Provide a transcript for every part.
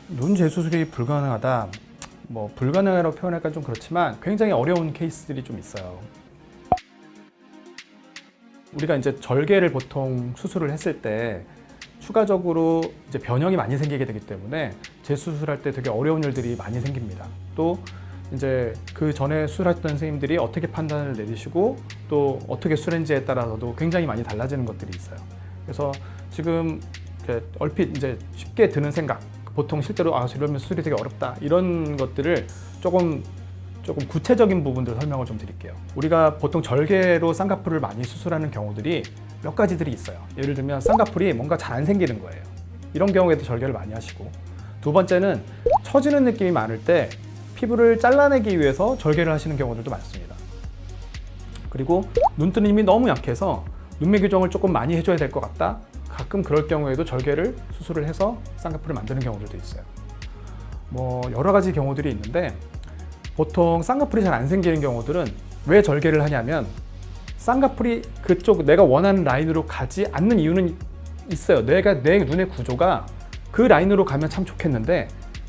눈 재수술이 불가능하다. 뭐 불가능하다고 표현할까 좀 그렇지만 굉장히 어려운 케이스들이 좀 있어요. 우리가 이제 절개를 보통 수술을 했을 때 추가적으로 이제 변형이 많이 생기게 되기 때문에 재수술할 때 되게 어려운 일들이 많이 생깁니다. 또 이제 그 전에 수술했던 선생님들이 어떻게 판단을 내리시고 또 어떻게 수술했는지에 따라서도 굉장히 많이 달라지는 것들이 있어요. 그래서 지금 얼핏 이제 쉽게 드는 생각, 보통 실제로 이러면 수술이 되게 어렵다 이런 것들을 조금 구체적인 부분들 설명을 좀 드릴게요. 우리가 보통 절개로 쌍꺼풀을 많이 수술하는 경우들이 몇 가지들이 있어요. 예를 들면 쌍꺼풀이 뭔가 잘 안 생기는 거예요. 이런 경우에도 절개를 많이 하시고, 두 번째는 처지는 느낌이 많을 때 피부를 잘라내기 위해서 절개를 하시는 경우들도 많습니다. 그리고 눈뜨는 힘이 너무 약해서 눈매 교정을 조금 많이 해줘야 될 것 같다. 가끔 그럴 경우에도 절개를 수술을 해서 쌍꺼풀을 만드는 경우들도 있어요. 뭐 여러 가지 경우들이 있는데, 보통 쌍꺼풀이 잘 안 생기는 경우들은 왜 절개를 하냐면 쌍꺼풀이 그쪽 내가 원하는 라인으로 가지 않는 이유는 있어요. 내 눈의 구조가 그 라인으로 가면 참 좋겠는데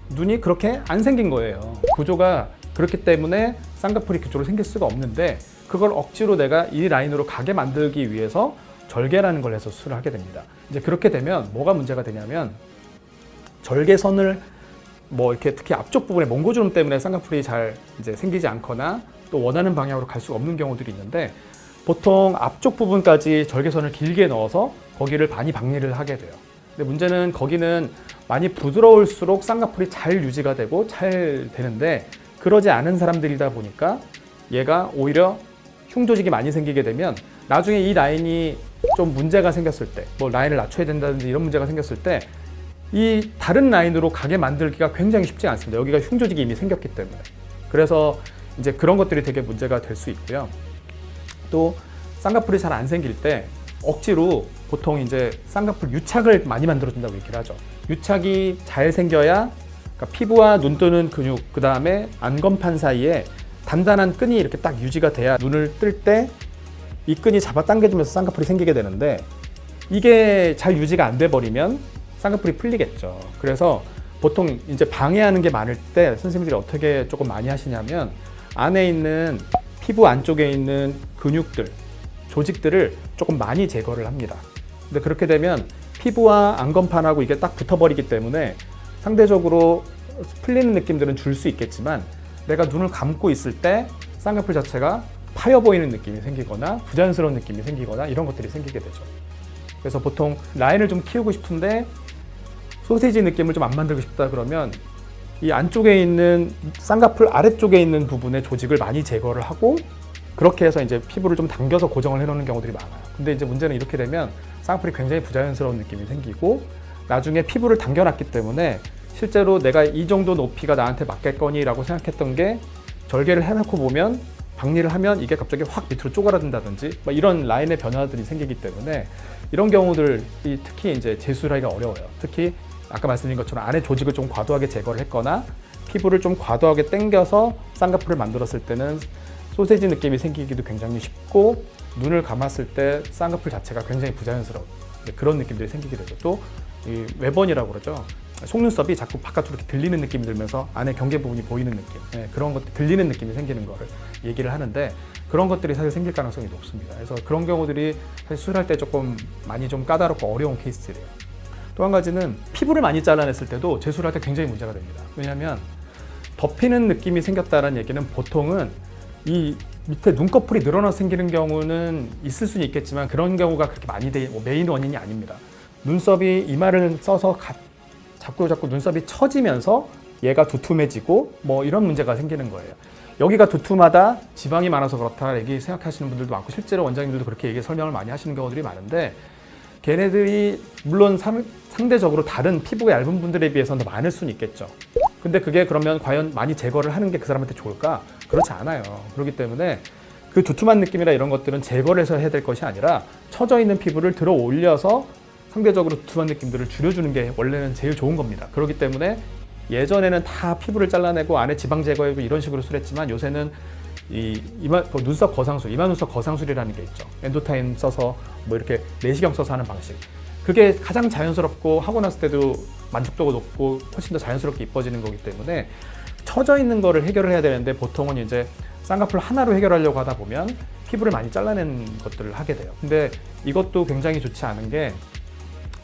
눈이 그렇게 안 생긴 거예요. 구조가 그렇기 때문에 쌍꺼풀이 그쪽으로 생길 수가 없는데, 그걸 억지로 내가 이 라인으로 가게 만들기 위해서 절개라는 걸 해서 수술을 하게 됩니다. 이제 그렇게 되면 뭐가 문제가 되냐면, 절개선을 뭐 이렇게 특히 앞쪽 부분에 몽고주름 때문에 쌍꺼풀이 잘 이제 생기지 않거나 또 원하는 방향으로 갈 수가 없는 경우들이 있는데, 보통 앞쪽 부분까지 절개선을 길게 넣어서 거기를 많이 박리를 하게 돼요. 근데 문제는 거기는 많이 부드러울수록 쌍꺼풀이 잘 유지가 되고 잘 되는데, 그러지 않은 사람들이다 보니까 얘가 오히려 흉조직이 많이 생기게 되면 나중에 이 라인이 좀 문제가 생겼을 때, 뭐 라인을 낮춰야 된다든지 이런 문제가 생겼을 때 이 다른 라인으로 가게 만들기가 굉장히 쉽지 않습니다. 여기가 흉조직이 이미 생겼기 때문에. 그래서 이제 그런 것들이 되게 문제가 될 수 있고요. 또 쌍꺼풀이 잘 안 생길 때 억지로 보통 이제 쌍꺼풀 유착을 많이 만들어준다고 얘기를 하죠. 유착이 잘 생겨야, 그러니까 피부와 눈뜨는 근육, 그 다음에 안검판 사이에 단단한 끈이 이렇게 딱 유지가 돼야 눈을 뜰 때 이 끈이 잡아당겨주면서 쌍꺼풀이 생기게 되는데, 이게 잘 유지가 안 돼 버리면 쌍꺼풀이 풀리겠죠. 그래서 보통 이제 방해하는 게 많을 때 선생님들이 어떻게 조금 많이 하시냐면, 안에 있는 피부 안쪽에 있는 근육들, 조직들을 조금 많이 제거를 합니다. 근데 그렇게 되면 피부와 안검판하고 이게 딱 붙어버리기 때문에 상대적으로 풀리는 느낌들은 줄 수 있겠지만, 내가 눈을 감고 있을 때 쌍꺼풀 자체가 파여 보이는 느낌이 생기거나 부자연스러운 느낌이 생기거나 이런 것들이 생기게 되죠. 그래서 보통 라인을 좀 키우고 싶은데 소세지 느낌을 좀 안 만들고 싶다 그러면 이 안쪽에 있는 쌍꺼풀 아래쪽에 있는 부분의 조직을 많이 제거를 하고, 그렇게 해서 이제 피부를 좀 당겨서 고정을 해놓는 경우들이 많아요. 근데 이제 문제는 이렇게 되면 쌍꺼풀이 굉장히 부자연스러운 느낌이 생기고, 나중에 피부를 당겨놨기 때문에 실제로 내가 이 정도 높이가 나한테 맞겠거니라고 생각했던 게 절개를 해놓고 보면, 박리를 하면 이게 갑자기 확 밑으로 쪼그라든다든지 이런 라인의 변화들이 생기기 때문에 이런 경우들이 특히 이제 재수술하기가 어려워요. 특히 아까 말씀드린 것처럼 안에 조직을 좀 과도하게 제거를 했거나 피부를 좀 과도하게 당겨서 쌍꺼풀을 만들었을 때는 소세지 느낌이 생기기도 굉장히 쉽고, 눈을 감았을 때 쌍꺼풀 자체가 굉장히 부자연스러운 그런 느낌들이 생기게 되죠. 또 이 외번이라고 그러죠. 속눈썹이 자꾸 바깥으로 이렇게 들리는 느낌이 들면서 안에 경계 부분이 보이는 느낌, 그런 것들, 들리는 느낌이 생기는 거를 얘기를 하는데, 그런 것들이 사실 생길 가능성이 높습니다. 그래서 그런 경우들이 사실 수술할 때 조금 많이 좀 까다롭고 어려운 케이스들이에요. 또 한 가지는 피부를 많이 잘라냈을 때도 재수술할 때 굉장히 문제가 됩니다. 왜냐하면 덮이는 느낌이 생겼다는 얘기는 보통은 이 밑에 눈꺼풀이 늘어나서 생기는 경우는 있을 수는 있겠지만, 그런 경우가 그렇게 많이 메인 원인이 아닙니다. 눈썹이 이마를 써서 자꾸 눈썹이 처지면서 얘가 두툼해지고 뭐 이런 문제가 생기는 거예요. 여기가 두툼하다, 지방이 많아서 그렇다 얘기 생각하시는 분들도 많고, 실제로 원장님들도 그렇게 얘기 설명을 많이 하시는 경우들이 많은데, 걔네들이 물론 상대적으로 다른 피부가 얇은 분들에 비해서는 더 많을 수는 있겠죠. 근데 그게 그러면 과연 많이 제거를 하는 게 그 사람한테 좋을까? 그렇지 않아요. 그렇기 때문에 그 두툼한 느낌이나 이런 것들은 제거를 해서 해야 될 것이 아니라 처져 있는 피부를 들어 올려서 상대적으로 두툼한 느낌들을 줄여주는 게 원래는 제일 좋은 겁니다. 그렇기 때문에 예전에는 다 피부를 잘라내고 안에 지방 제거하고 이런 식으로 수술했지만, 요새는 눈썹 거상술, 이마 눈썹 거상술이라는 게 있죠. 엔도타인 써서 뭐 이렇게 내시경 써서 하는 방식. 그게 가장 자연스럽고 하고 났을 때도 만족도가 높고 훨씬 더 자연스럽게 이뻐지는 거기 때문에 처져 있는 거를 해결을 해야 되는데 보통은 이제 쌍꺼풀 하나로 해결하려고 하다 보면 피부를 많이 잘라낸 것들을 하게 돼요. 근데 이것도 굉장히 좋지 않은 게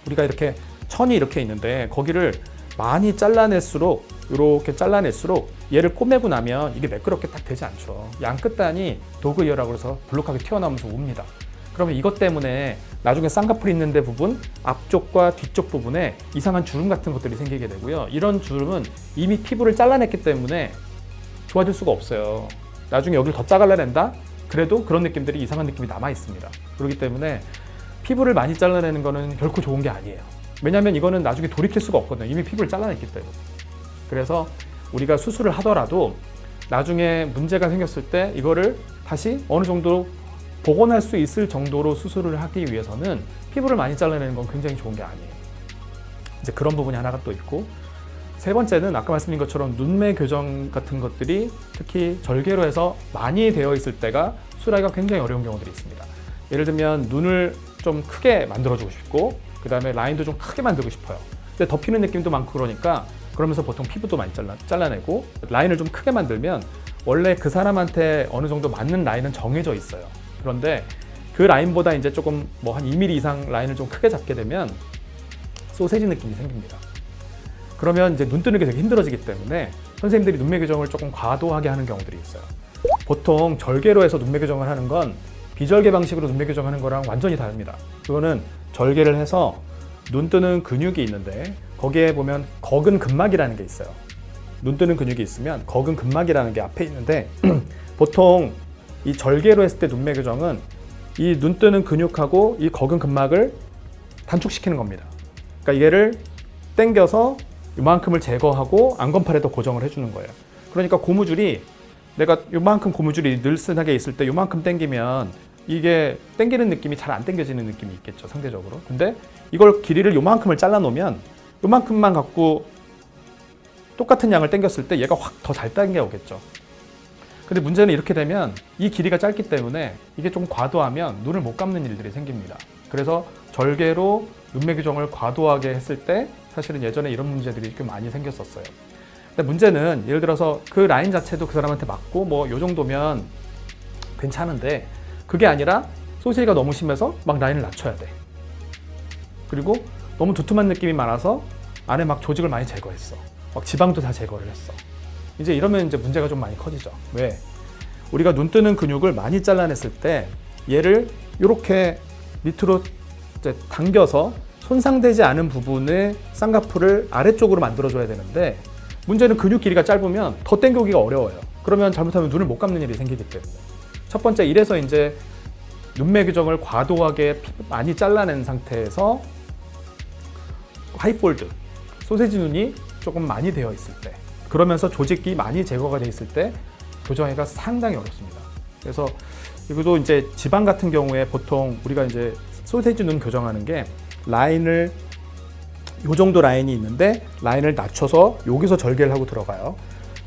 우리가 이렇게 천이 이렇게 있는데 거기를 많이 잘라낼수록 이렇게 잘라낼수록 얘를 꼬매고 나면 이게 매끄럽게 딱 되지 않죠. 양 끝단이 도그이어라고 해서 블록하게 튀어나오면서 옵니다. 그러면 이것 때문에 나중에 쌍꺼풀 있는 데 부분 앞쪽과 뒤쪽 부분에 이상한 주름 같은 것들이 생기게 되고요. 이런 주름은 이미 피부를 잘라냈기 때문에 좋아질 수가 없어요. 나중에 여기를 더 잘라낸다? 그래도 그런 느낌들이 이상한 느낌이 남아 있습니다. 그렇기 때문에 피부를 많이 잘라내는 거는 결코 좋은 게 아니에요. 왜냐하면 이거는 나중에 돌이킬 수가 없거든요. 이미 피부를 잘라냈기 때문에. 그래서 우리가 수술을 하더라도 나중에 문제가 생겼을 때 이거를 다시 어느 정도 복원할 수 있을 정도로 수술을 하기 위해서는 피부를 많이 잘라내는 건 굉장히 좋은 게 아니에요. 이제 그런 부분이 하나가 또 있고, 세 번째는 아까 말씀드린 것처럼 눈매 교정 같은 것들이 특히 절개로 해서 많이 되어 있을 때가 수술하기가 굉장히 어려운 경우들이 있습니다. 예를 들면 눈을 좀 크게 만들어주고 싶고 그 다음에 라인도 좀 크게 만들고 싶어요. 근데 덮이는 느낌도 많고 그러니까 그러면서 보통 피부도 많이 잘라내고 라인을 좀 크게 만들면 원래 그 사람한테 어느 정도 맞는 라인은 정해져 있어요. 그런데 그 라인보다 이제 조금 뭐 한 2mm 이상 라인을 좀 크게 잡게 되면 소세지 느낌이 생깁니다. 그러면 이제 눈 뜨는 게 되게 힘들어지기 때문에 선생님들이 눈매 교정을 조금 과도하게 하는 경우들이 있어요. 보통 절개로 해서 눈매 교정을 하는 건 비절개 방식으로 눈매 교정하는 거랑 완전히 다릅니다. 그거는 절개를 해서 눈 뜨는 근육이 있는데 거기에 보면 거근 근막이라는 게 있어요. 눈 뜨는 근육이 있으면 거근 근막이라는 게 앞에 있는데 보통 이 절개로 했을 때 눈매 교정은 이 눈 뜨는 근육하고 이 거근 근막을 단축시키는 겁니다. 그러니까 얘를 당겨서 이만큼을 제거하고 안검팔에도 고정을 해주는 거예요. 그러니까 고무줄이 내가 이만큼 고무줄이 늘씬하게 있을 때 이만큼 당기면 이게 당기는 느낌이 잘 안 당겨지는 느낌이 있겠죠, 상대적으로. 근데 이걸 길이를 이만큼을 잘라 놓으면 이만큼만 갖고 똑같은 양을 당겼을 때 얘가 확 더 잘 당겨오겠죠. 근데 문제는 이렇게 되면 이 길이가 짧기 때문에 이게 좀 과도하면 눈을 못 감는 일들이 생깁니다. 그래서 절개로 눈매 교정을 과도하게 했을 때 사실은 예전에 이런 문제들이 꽤 많이 생겼었어요. 근데 문제는 예를 들어서 그 라인 자체도 그 사람한테 맞고 뭐 요 정도면 괜찮은데 그게 아니라 소시지가 너무 심해서 막 라인을 낮춰야 돼. 그리고 너무 두툼한 느낌이 많아서 안에 막 조직을 많이 제거했어. 막 지방도 다 제거를 했어. 이제 이러면 이제 문제가 좀 많이 커지죠. 왜? 우리가 눈 뜨는 근육을 많이 잘라냈을 때 얘를 이렇게 밑으로 이제 당겨서 손상되지 않은 부분의 쌍꺼풀을 아래쪽으로 만들어줘야 되는데 문제는 근육 길이가 짧으면 더 당겨오기가 어려워요. 그러면 잘못하면 눈을 못 감는 일이 생기기 때문에. 첫 번째, 이래서 이제 눈매 교정을 과도하게 많이 잘라낸 상태에서 하이폴드, 소세지 눈이 조금 많이 되어 있을 때, 그러면서 조직이 많이 제거가 되어 있을 때 교정하기가 상당히 어렵습니다. 그래서 이것도 이제 지방 같은 경우에 보통 우리가 이제 소세지 눈 교정하는 게 라인을 요 정도 라인이 있는데 라인을 낮춰서 여기서 절개를 하고 들어가요.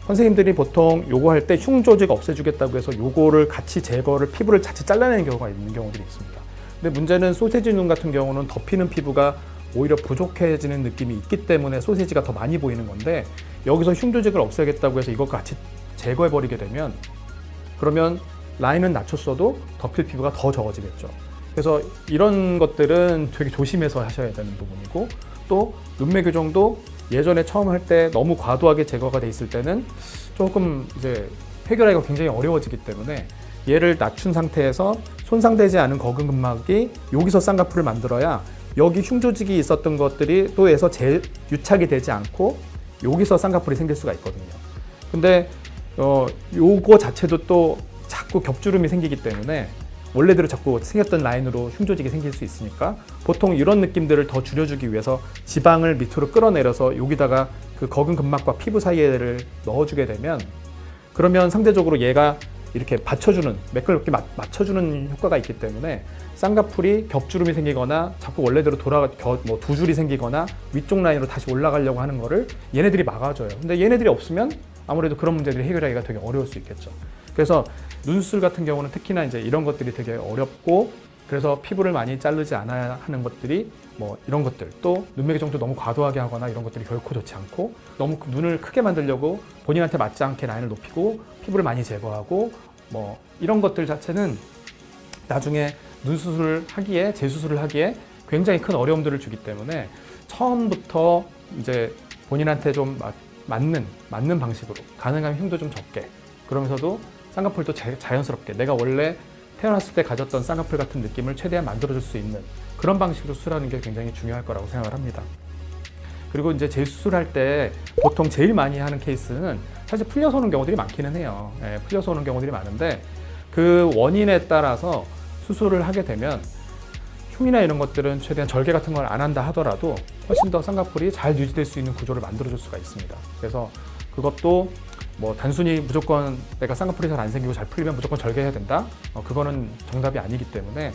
선생님들이 보통 요거 할 때 흉 조직 없애주겠다고 해서 요거를 같이 제거를 피부를 자칫 잘라내는 경우가 있는 경우들이 있습니다. 근데 문제는 소세지 눈 같은 경우는 덮이는 피부가 오히려 부족해지는 느낌이 있기 때문에 소세지가 더 많이 보이는 건데 여기서 흉 조직을 없애겠다고 해서 이것과 같이 제거해버리게 되면 그러면 라인은 낮췄어도 덮일 피부가 더 적어지겠죠. 그래서 이런 것들은 되게 조심해서 하셔야 되는 부분이고 또 눈매 교정도 예전에 처음 할 때 너무 과도하게 제거가 돼 있을 때는 조금 이제 해결하기가 굉장히 어려워지기 때문에 얘를 낮춘 상태에서 손상되지 않은 거근 근막이 여기서 쌍꺼풀을 만들어야 여기 흉 조직이 있었던 것들이 또 해서 유착이 되지 않고 여기서 쌍꺼풀이 생길 수가 있거든요. 근데 요거 자체도 또 자꾸 겹주름이 생기기 때문에 원래대로 자꾸 생겼던 라인으로 흉 조직이 생길 수 있으니까 보통 이런 느낌들을 더 줄여주기 위해서 지방을 밑으로 끌어내려서 여기다가 그 거근 근막과 피부 사이에를 넣어주게 되면 그러면 상대적으로 얘가 이렇게 받쳐주는, 매끄럽게 맞춰주는 효과가 있기 때문에 쌍꺼풀이 겹주름이 생기거나 자꾸 원래대로 뭐 두 줄이 생기거나 위쪽 라인으로 다시 올라가려고 하는 거를 얘네들이 막아줘요. 근데 얘네들이 없으면 아무래도 그런 문제들을 해결하기가 되게 어려울 수 있겠죠. 그래서 눈수술 같은 경우는 특히나 이제 이런 것들이 되게 어렵고 그래서 피부를 많이 자르지 않아야 하는 것들이 뭐 이런 것들, 또 눈매개 정도 너무 과도하게 하거나 이런 것들이 결코 좋지 않고, 너무 눈을 크게 만들려고 본인한테 맞지 않게 라인을 높이고 피부를 많이 제거하고 뭐 이런 것들 자체는 나중에 눈 수술을 하기에, 재수술을 하기에 굉장히 큰 어려움들을 주기 때문에 처음부터 이제 본인한테 좀 맞는 방식으로, 가능하면 흉도 좀 적게, 그러면서도 쌍꺼풀도 자연스럽게 내가 원래 태어났을 때 가졌던 쌍꺼풀 같은 느낌을 최대한 만들어줄 수 있는 그런 방식으로 수술하는 게 굉장히 중요할 거라고 생각을 합니다. 그리고 이제 재수술할 때 보통 제일 많이 하는 케이스는 사실 풀려서 오는 경우들이 많기는 해요. 예, 풀려서 오는 경우들이 많은데 그 원인에 따라서 수술을 하게 되면 흉이나 이런 것들은 최대한 절개 같은 걸 안 한다 하더라도 훨씬 더 쌍꺼풀이 잘 유지될 수 있는 구조를 만들어줄 수가 있습니다. 그래서 그것도 뭐 단순히 무조건 내가 쌍꺼풀이 잘 안 생기고 잘 풀리면 무조건 절개해야 된다? 그거는 정답이 아니기 때문에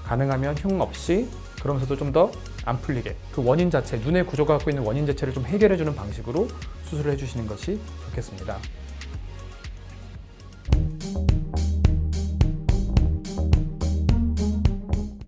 가능하면 흉 없이, 그러면서도 좀 더 안 풀리게, 그 원인 자체, 눈의 구조가 갖고 있는 원인 자체를 좀 해결해주는 방식으로 수술을 해주시는 것이 좋겠습니다.